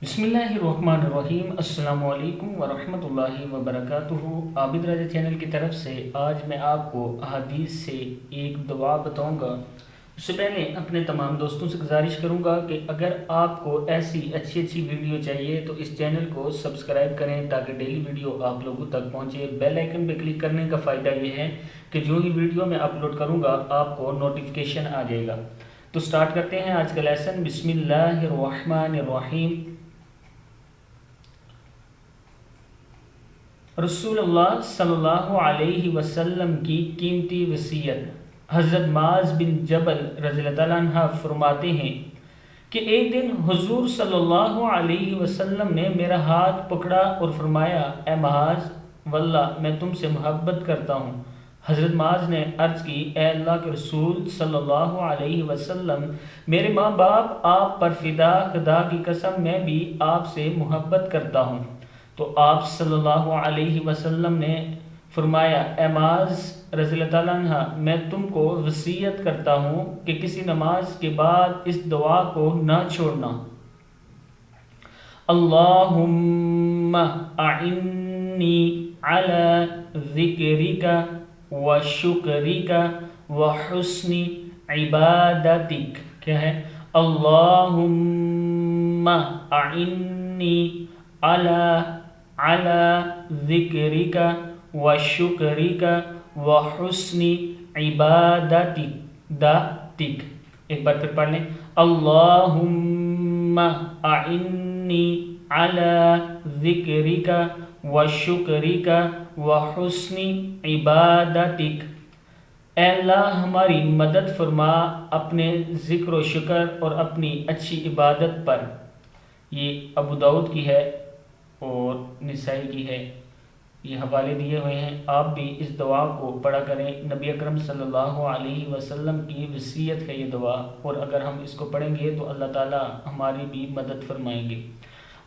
बिस्मिल्लाहिर्रहमानिर्रहीम। अस्सलामु अलैकुम वरहमतुल्लाहि वबरकातुहू। आबिद राजा चैनल की तरफ से आज मैं आपको अहादीस से एक दुआ बताऊंगा। उससे पहले अपने तमाम दोस्तों से गुजारिश करूंगा कि अगर आपको ऐसी अच्छी अच्छी वीडियो चाहिए तो इस चैनल को सब्सक्राइब करें ताकि डेली वीडियो आप लोगों तक पहुंचे। बेल आइकन पर क्लिक करने का फ़ायदा ये है कि जो ही वीडियो मैं अपलोड करूंगा आपको नोटिफिकेशन आ जाएगा। तो स्टार्ट करते हैं आज का लेसन। बिस्मिल्लाहिर्रहमानिर्रहीम। रसूलुल्लाह सल्लल्लाहु अलैहि वसल्लम की कीमती वसीयत। हज़रत माज़ बिन जबल रज़ियल्लाहु अन्हु फरमाते हैं कि एक दिन हुज़ूर सल्लल्लाहु अलैहि वसल्लम ने मेरा हाथ पकड़ा और फरमाया, ए माज़, वल्लाह मैं तुमसे मोहब्बत करता हूँ। हज़रत माज़ ने अर्ज़ की, ए अल्लाह के रसूल सल्लल्लाहु अलैहि वसल्लम, मेरे माँ बाप आप पर फ़िदा, खुदा की कसम मैं भी आपसे मोहब्बत करता हूँ। तो आप सल्लल्लाहु अलैहि वसल्लम ने फरमाया, ए माज़ रज़ियल्लाहु अन्हा, मैं तुमको वसीयत करता हूँ कि किसी नमाज के बाद इस दुआ को न छोड़ना। अल्लाहुम्मा अइन्नी अला ज़िक्रिका व शुक्रिका व हुस्नि इबादतिक। क्या है? अल्लाहुम्मा अइन्नी अला ज़िक्रिका व शुक्रिका व हुस्नि इबादतिक। एक बार फिर पढ़ लें। अल्लाहुम्मा अइन्नी अला ज़िक्रिका व शुक्रिका व हुस्नि इबादतिक। ऐ अल्लाह हमारी मदद फरमा अपने ज़िक्र व शुक्र और अपनी अच्छी इबादत पर। ये अबू दाऊद की है और निसाई की है। ये हवाले दिए हुए हैं। आप भी इस दुआ को पढ़ा करें। नबी अकरम सल्लल्लाहु अलैहि वसल्लम की वसीयत है ये दुआ, और अगर हम इसको पढ़ेंगे तो अल्लाह ताला हमारी भी मदद फरमाएंगे।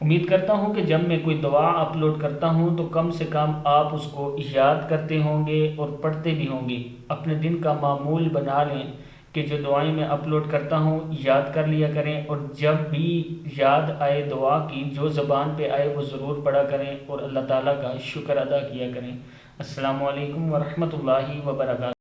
उम्मीद करता हूँ कि जब मैं कोई दुआ अपलोड करता हूँ तो कम से कम आप उसको याद करते होंगे और पढ़ते भी होंगे। अपने दिन का मामूल बना लें कि जो दुआएं मैं अपलोड करता हूँ याद कर लिया करें, और जब भी याद आए दुआ की, जो ज़बान पे आए वो ज़रूर पढ़ा करें और अल्लाह ताला का शुक्र अदा किया करें। अस्सलामु अलैकुम वरहमतुल्लाहि वबरकातुहू।